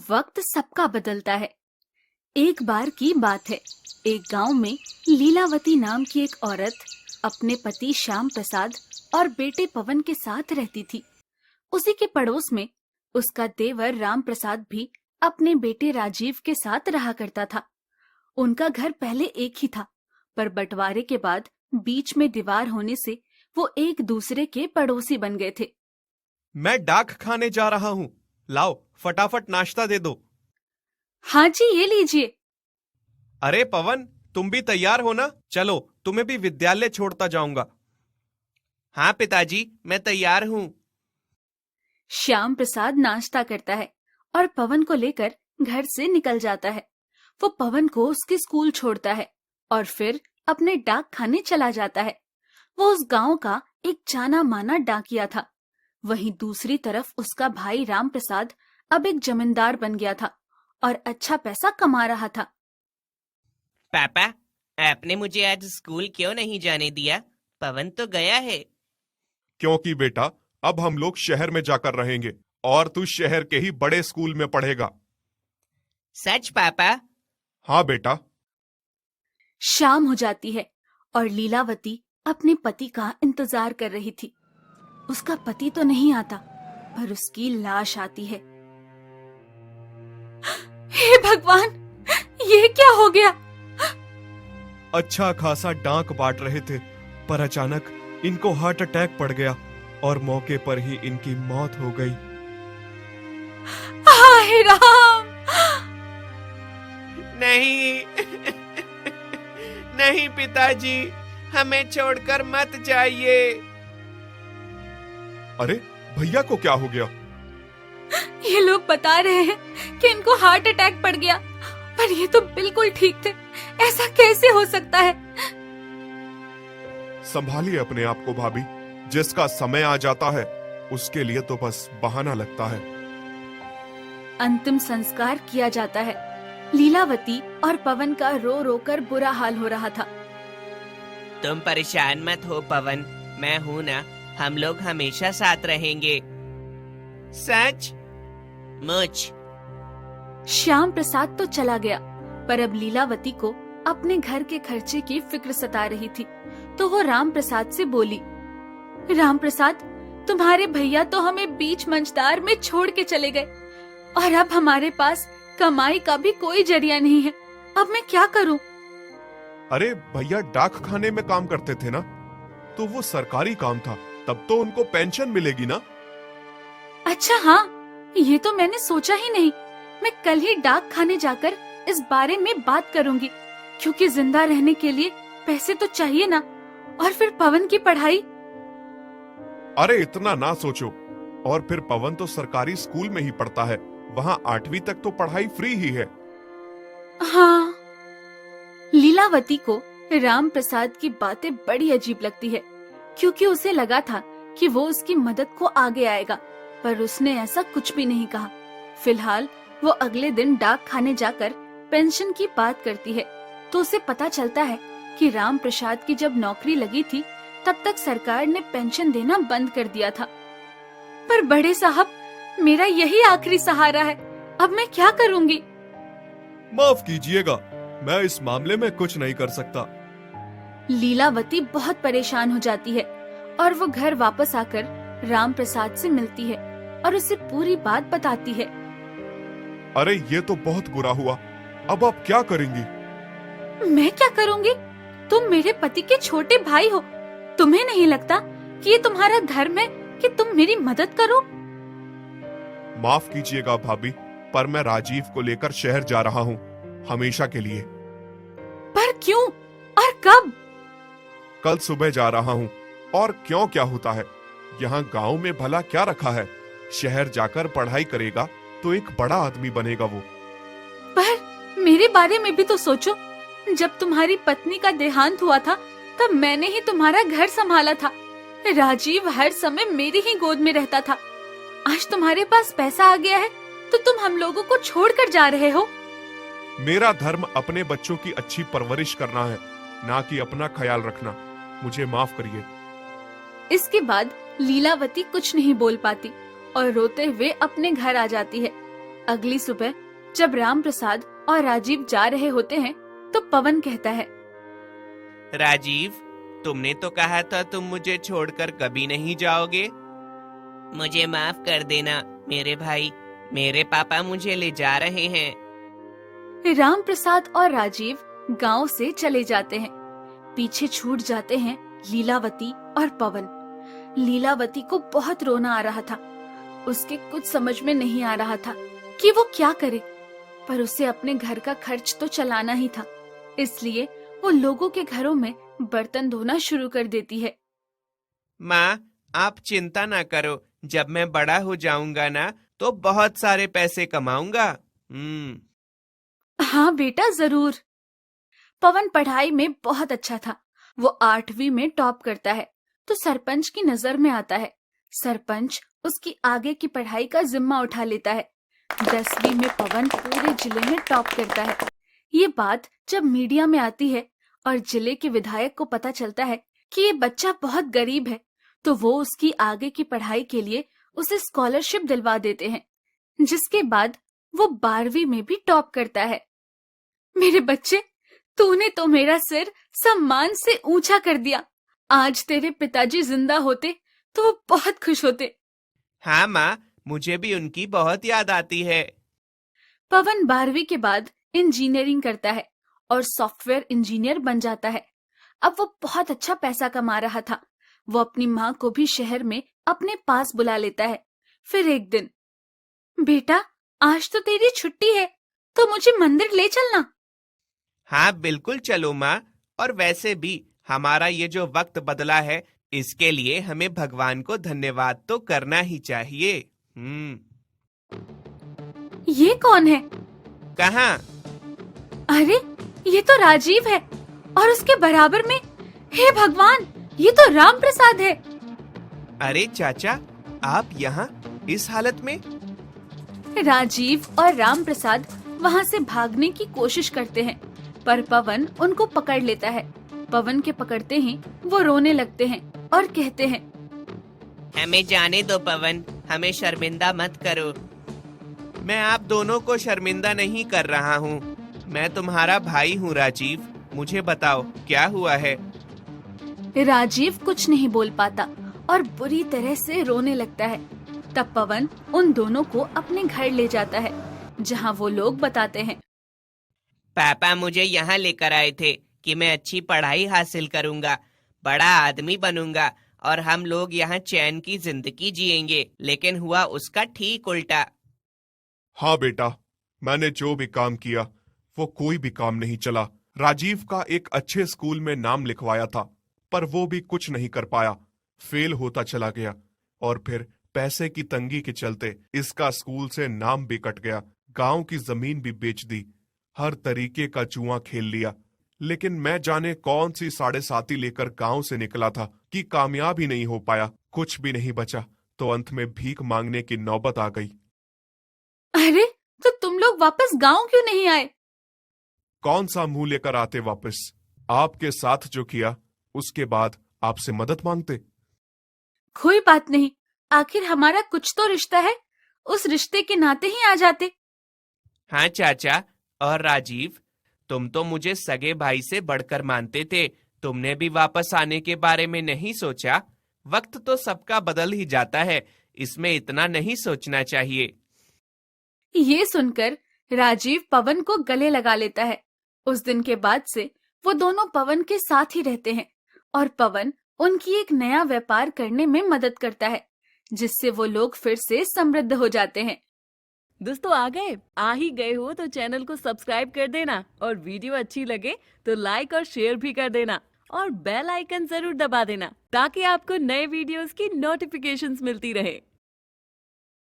वक्त सबका बदलता है। एक बार की बात है, एक गांव में लीलावती नाम की एक औरत अपने पति श्याम प्रसाद और बेटे पवन के साथ रहती थी। उसी के पड़ोस में उसका देवर राम प्रसाद भी अपने बेटे राजीव के साथ रहा करता था। उनका घर पहले एक ही था, पर बंटवारे के बाद बीच में दीवार होने से वो एक दूसरे के पड़ोसी बन गए थे। मैं डाक खाने जा रहा हूँ, लाओ फटाफट नाश्ता दे दो। हाँ जी, ये लीजिए। अरे पवन, तुम भी तैयार हो ना? चलो, तुम्हें भी विद्यालय छोड़ता जाऊंगा। हाँ पिताजी, मैं तैयार हूँ। श्याम प्रसाद नाश्ता करता है और पवन को लेकर घर से निकल जाता है। वो पवन को उसके स्कूल छोड़ता है और फिर अपने डाक खाने चला जाता है। वो उस गांव का एक जाना माना डाकिया था। वहीं दूसरी तरफ उसका भाई राम प्रसाद अब एक जमींदार बन गया था और अच्छा पैसा कमा रहा था। पापा, आपने मुझे आज स्कूल क्यों नहीं जाने दिया? पवन तो गया है। क्योंकि बेटा, अब हम लोग शहर में जाकर रहेंगे और तू शहर के ही बड़े स्कूल में पढ़ेगा। सच पापा? हाँ बेटा। शाम हो जाती है और लीलावती अपने पति का इंतजार कर रही थी। उसका पति तो नहीं आता, पर उसकी लाश आती है। हे भगवान, ये क्या हो गया? अच्छा खासा डाक बांट रहे थे, पर अचानक इनको हार्ट अटैक पड़ गया और मौके पर ही इनकी मौत हो गई। हाय राम! नहीं नहीं पिताजी, हमें छोड़कर मत जाइए। अरे भैया को क्या हो गया? ये लोग बता रहे हैं कि इनको हार्ट अटैक पड़ गया, पर ये तो बिल्कुल ठीक थे। ऐसा कैसे हो सकता है? संभालिए अपने आप को भाभी, जिसका समय आ जाता है उसके लिए तो बस बहाना लगता है। अंतिम संस्कार किया जाता है। लीलावती और पवन का रो रो कर बुरा हाल हो रहा था। तुम परेशान मत हो पवन, मैं हूं ना, हम लोग हमेशा साथ रहेंगे। सच? मुझ श्याम प्रसाद तो चला गया, पर अब लीलावती को अपने घर के खर्चे की फिक्र सता रही थी। तो वो राम प्रसाद से बोली, राम प्रसाद, तुम्हारे भैया तो हमें बीच मंझदार में छोड़ के चले गए और अब हमारे पास कमाई का भी कोई जरिया नहीं है। अब मैं क्या करूं? अरे भैया डाक खाने में काम करते थे ना, तो वो सरकारी काम था, तब तो उनको पेंशन मिलेगी ना। अच्छा हाँ, ये तो मैंने सोचा ही नहीं। मैं कल ही डाक खाने जाकर इस बारे में बात करूंगी, क्योंकि जिंदा रहने के लिए पैसे तो चाहिए ना। और फिर पवन की पढ़ाई। अरे इतना ना सोचो। और फिर पवन तो सरकारी स्कूल में ही पढ़ता है, वहाँ 8वीं तक तो पढ़ाई फ्री ही है। हाँ। लीलावती को राम प्रसाद की बातें बड़ी अजीब लगती है, क्योंकि उसे लगा था कि वो उसकी मदद को आगे आएगा, पर उसने ऐसा कुछ भी नहीं कहा। फिलहाल वो अगले दिन डाक खाने जाकर पेंशन की बात करती है, तो उसे पता चलता है कि राम प्रसाद की जब नौकरी लगी थी तब तक सरकार ने पेंशन देना बंद कर दिया था। पर बड़े साहब, मेरा यही आखिरी सहारा है, अब मैं क्या करूंगी? माफ कीजिएगा, मैं इस मामले में कुछ नहीं कर सकता। लीलावती बहुत परेशान हो जाती है और वो घर वापस आकर राम प्रसाद से मिलती है और उसे पूरी बात बताती है। अरे ये तो बहुत बुरा हुआ, अब आप क्या करेंगी? मैं क्या करूंगी? तुम मेरे पति के छोटे भाई हो। तुम्हें नहीं लगता कि ये तुम्हारा धर्म है कि तुम मेरी मदद करो? माफ कीजिएगा भाभी, पर मैं राजीव को लेकर शहर जा रहा हूँ, हमेशा के लिए। पर क्यों और कब? कल सुबह जा रहा हूँ। और क्यों क्या होता है? यहाँ गांव में भला क्या रखा है? शहर जाकर पढ़ाई करेगा तो एक बड़ा आदमी बनेगा वो। पर मेरे बारे में भी तो सोचो। जब तुम्हारी पत्नी का देहांत हुआ था तब मैंने ही तुम्हारा घर संभाला था। राजीव हर समय मेरी ही गोद में रहता था। आज तुम्हारे पास पैसा आ गया है तो तुम हम लोगों को छोड़कर जा रहे हो। मेरा धर्म अपने बच्चों की अच्छी परवरिश करना है, ना कि अपना ख्याल रखना। मुझे माफ करिए। इसके बाद लीलावती कुछ नहीं बोल पाती और रोते हुए अपने घर आ जाती है। अगली सुबह जब राम प्रसाद और राजीव जा रहे होते हैं तो पवन कहता है, राजीव, तुमने तो कहा था तुम मुझे छोड़कर कभी नहीं जाओगे। मुझे माफ कर देना मेरे भाई, मेरे पापा मुझे ले जा रहे हैं। राम प्रसाद और राजीव गांव से चले जाते हैं। पीछे छूट जाते हैं लीलावती और पवन। लीलावती को बहुत रोना आ रहा था। उसके कुछ समझ में नहीं आ रहा था कि वो क्या करे, पर उसे अपने घर का खर्च तो चलाना ही था। इसलिए वो लोगों के घरों में बर्तन धोना शुरू कर देती है। माँ, आप चिंता ना करो, जब मैं बड़ा हो जाऊंगा ना तो बहुत सारे पैसे कमाऊंगा। हाँ बेटा, जरूर। पवन पढ़ाई में बहुत अच्छा था। वो 8वीं में टॉप करता है तो सरपंच की नजर में आता है। सरपंच उसकी आगे की पढ़ाई का जिम्मा उठा लेता है। 10वीं में पवन पूरे जिले में टॉप करता है। ये बात जब मीडिया में आती है और जिले के विधायक को पता चलता है कि ये बच्चा बहुत गरीब है, तो वो उसकी आगे की पढ़ाई के लिए उसे स्कॉलरशिप दिलवा देते हैं, जिसके बाद वो 12वीं में भी टॉप करता है। मेरे बच्चे, तूने तो मेरा सिर सम्मान से ऊंचा कर दिया। आज तेरे पिताजी जिंदा होते तो वो बहुत खुश होते। हाँ माँ, मुझे भी उनकी बहुत याद आती है। पवन 12वीं के बाद इंजीनियरिंग करता है और सॉफ्टवेयर इंजीनियर बन जाता है। अब वो बहुत अच्छा पैसा कमा रहा था। वो अपनी माँ को भी शहर में अपने पास बुला लेता है। फिर एक दिन, बेटा, आज तो तेरी छुट्टी है, तो मुझे मंदिर ले चलना। हाँ बिल्कुल चलो माँ, और वैसे भी हमारा ये जो वक्त बदला है, इसके लिए हमें भगवान को धन्यवाद तो करना ही चाहिए। ये कौन है? कहाँ? अरे, ये तो राजीव है और उसके बराबर में, हे भगवान, ये तो राम प्रसाद है। अरे चाचा, आप यहाँ इस हालत में? राजीव और राम प्रसाद वहाँ से भागने की कोशिश करते हैं, पर पवन उनको पकड़ लेता है। पवन के पकड़ते ही वो रोने लगते हैं और कहते हैं, हमें जाने दो पवन, हमें शर्मिंदा मत करो। मैं आप दोनों को शर्मिंदा नहीं कर रहा हूँ। मैं तुम्हारा भाई हूँ राजीव, मुझे बताओ क्या हुआ है। राजीव कुछ नहीं बोल पाता और बुरी तरह से रोने लगता है। तब पवन उन दोनों को अपने घर ले जाता है, जहाँ वो लोग बताते हैं, पापा मुझे यहाँ लेकर आए थे कि मैं अच्छी पढ़ाई हासिल करूँगा, बड़ा आदमी बनूंगा और हम लोग यहाँ चैन की जिंदगी जिएंगे, लेकिन हुआ उसका ठीक उल्टा। हाँ बेटा, मैंने जो भी काम किया वो कोई भी काम नहीं चला। राजीव का एक अच्छे स्कूल में नाम लिखवाया था, पर वो भी कुछ नहीं कर पाया, फेल होता चला गया। और फिर पैसे की तंगी के चलते इसका स्कूल से नाम भी कट गया। गांव की जमीन भी बेच दी, हर तरीके का जुआ खेल लिया। लेकिन मैं जाने कौन सी 7.5 लेकर गांव से निकला था कि कामयाब ही नहीं हो पाया। कुछ भी नहीं बचा तो अंत में भीख मांगने की नौबत आ गई। अरे, तो तुम लोग वापस गांव क्यों नहीं आए? कौन सा मुंह लेकर आते वापस? आपके साथ जो किया उसके बाद आपसे मदद मांगते। कोई बात नहीं, आखिर हमारा कुछ तो रिश्ता है, उस रिश्ते के नाते ही आ जाते। हाँ चाचा, और राजीव, तुम तो मुझे सगे भाई से बढ़कर मानते थे। तुमने भी वापस आने के बारे में नहीं सोचा? वक्त तो सबका बदल ही जाता है, इसमें इतना नहीं सोचना चाहिए। ये सुनकर राजीव पवन को गले लगा लेता है। उस दिन के बाद से वो दोनों पवन के साथ ही रहते हैं और पवन उनकी एक नया व्यापार करने में मदद करता है, जिससे वो लोग फिर से समृद्ध हो जाते हैं। दोस्तों, आ ही गए हो तो चैनल को सब्सक्राइब कर देना और वीडियो अच्छी लगे तो लाइक और शेयर भी कर देना और बेल आइकन जरूर दबा देना ताकि आपको नए वीडियोस की नोटिफिकेशंस मिलती रहे।